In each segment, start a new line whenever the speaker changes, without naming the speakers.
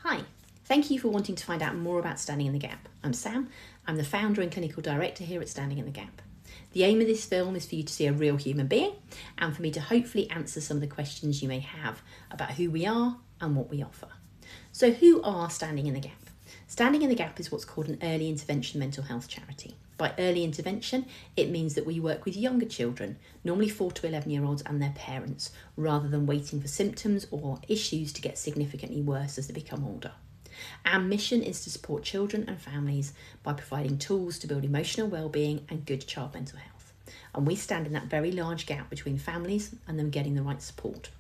Hi, thank you for wanting to find out more about Standing in the Gap. I'm Sam, I'm the founder and clinical director here at Standing in the Gap. The aim of this film is for you to see a real human being and for me to hopefully answer some of the questions you may have about who we are and what we offer. So who are Standing in the Gap? Standing in the Gap is what's called an early intervention mental health charity. By early intervention, it means that we work with younger children, normally 4 to 11-year-olds and their parents, rather than waiting for symptoms or issues to get significantly worse as they become older. Our mission is to support children and families by providing tools to build emotional well-being and good child mental health. And we stand in that very large gap between families and them getting the right support.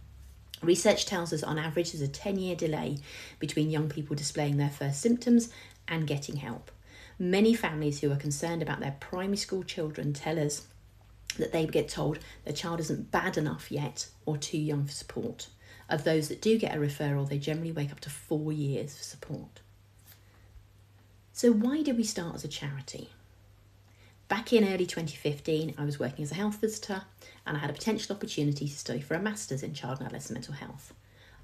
Research tells us on average there's a 10-year delay between young people displaying their first symptoms and getting help. Many families who are concerned about their primary school children tell us that they get told their child isn't bad enough yet or too young for support. Of those that do get a referral, they generally wait up to 4 years for support. So why did we start as a charity? Back in early 2015, I was working as a health visitor and I had a potential opportunity to study for a master's in child and adolescent mental health.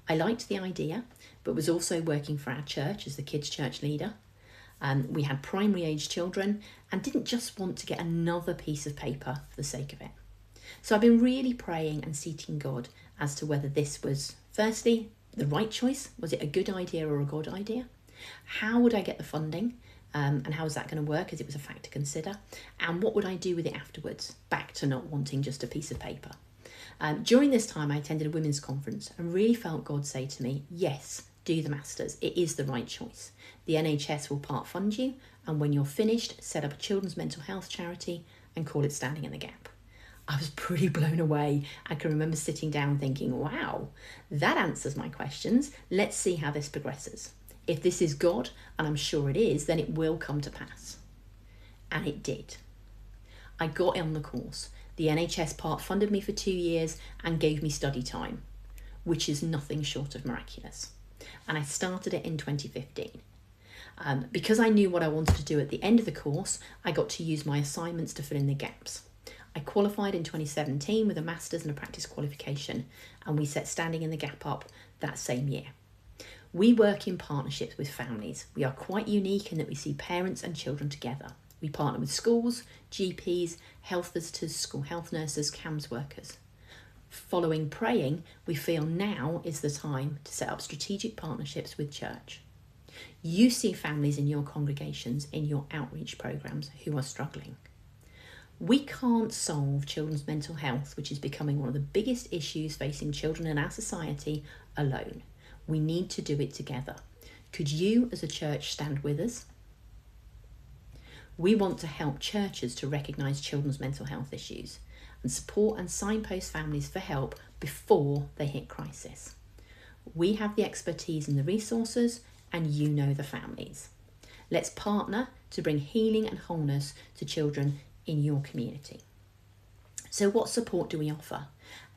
I liked the idea, but was also working for our church as the kids' church leader. We had primary age children and didn't just want to get another piece of paper for the sake of it. So I've been really praying and seeking God as to whether this was, firstly, the right choice. Was it a good idea or a God idea? How would I get the funding? And how is that going to work, as it was a fact to consider? And what would I do with it afterwards? Back to not wanting just a piece of paper. During this time, I attended a women's conference and really felt God say to me, yes, do the masters. It is the right choice. The NHS will part fund you, and when you're finished, set up a children's mental health charity and call it Standing in the Gap. I was pretty blown away. I can remember sitting down thinking, wow, that answers my questions. Let's see how this progresses. If this is God, and I'm sure it is, then it will come to pass. And it did. I got on the course. The NHS part funded me for 2 years and gave me study time, which is nothing short of miraculous. And I started it in 2015. Because I knew what I wanted to do at the end of the course, I got to use my assignments to fill in the gaps. I qualified in 2017 with a master's and a practice qualification, and we set Standing in the Gap up that same year. We work in partnerships with families. We are quite unique in that we see parents and children together. We partner with schools, GPs, health visitors, school health nurses, CAMHS workers. Following praying, we feel now is the time to set up strategic partnerships with church. You see families in your congregations, in your outreach programs, who are struggling. We can't solve children's mental health, which is becoming one of the biggest issues facing children in our society, alone. We need to do it together. Could you as a church stand with us? We want to help churches to recognise children's mental health issues and support and signpost families for help before they hit crisis. We have the expertise and the resources, and you know the families. Let's partner to bring healing and wholeness to children in your community. So what support do we offer?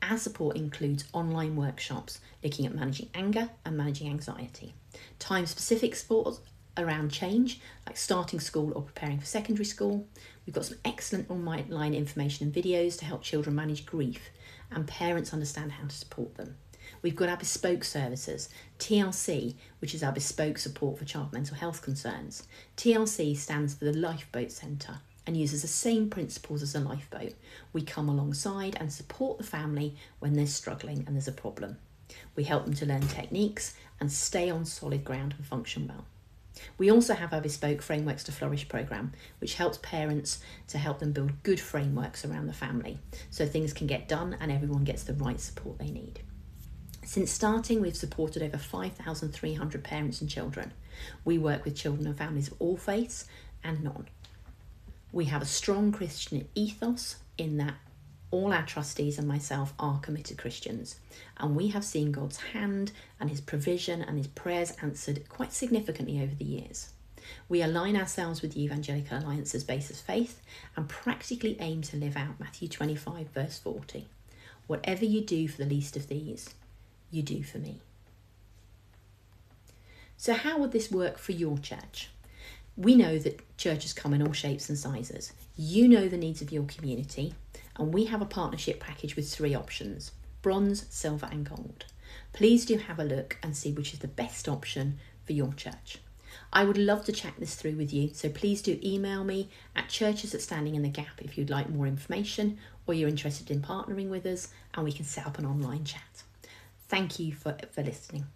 Our support includes online workshops looking at managing anger and managing anxiety, time-specific support around change, like starting school or preparing for secondary school. We've got some excellent online information and videos to help children manage grief and parents understand how to support them. We've got our bespoke services, TLC, which is our bespoke support for child mental health concerns. TLC stands for the Lifeboat Centre and uses the same principles as a lifeboat. We come alongside and support the family when they're struggling and there's a problem. We help them to learn techniques and stay on solid ground and function well. We also have our Bespoke Frameworks to Flourish programme, which helps parents to help them build good frameworks around the family so things can get done and everyone gets the right support they need. Since starting, we've supported over 5,300 parents and children. We work with children and families of all faiths and none. We have a strong Christian ethos in that all our trustees and myself are committed Christians, and we have seen God's hand and his provision and his prayers answered quite significantly over the years. We align ourselves with the Evangelical Alliance's base of faith and practically aim to live out Matthew 25 verse 40. Whatever you do for the least of these, you do for me. So how would this work for your church? We know that churches come in all shapes and sizes. You know the needs of your community, and we have a partnership package with 3 options: bronze, silver and gold. Please do have a look and see which is the best option for your church. I would love to chat this through with you, so please do email me at churches@standinginthegap if you'd like more information or you're interested in partnering with us, and we can set up an online chat. Thank you for listening.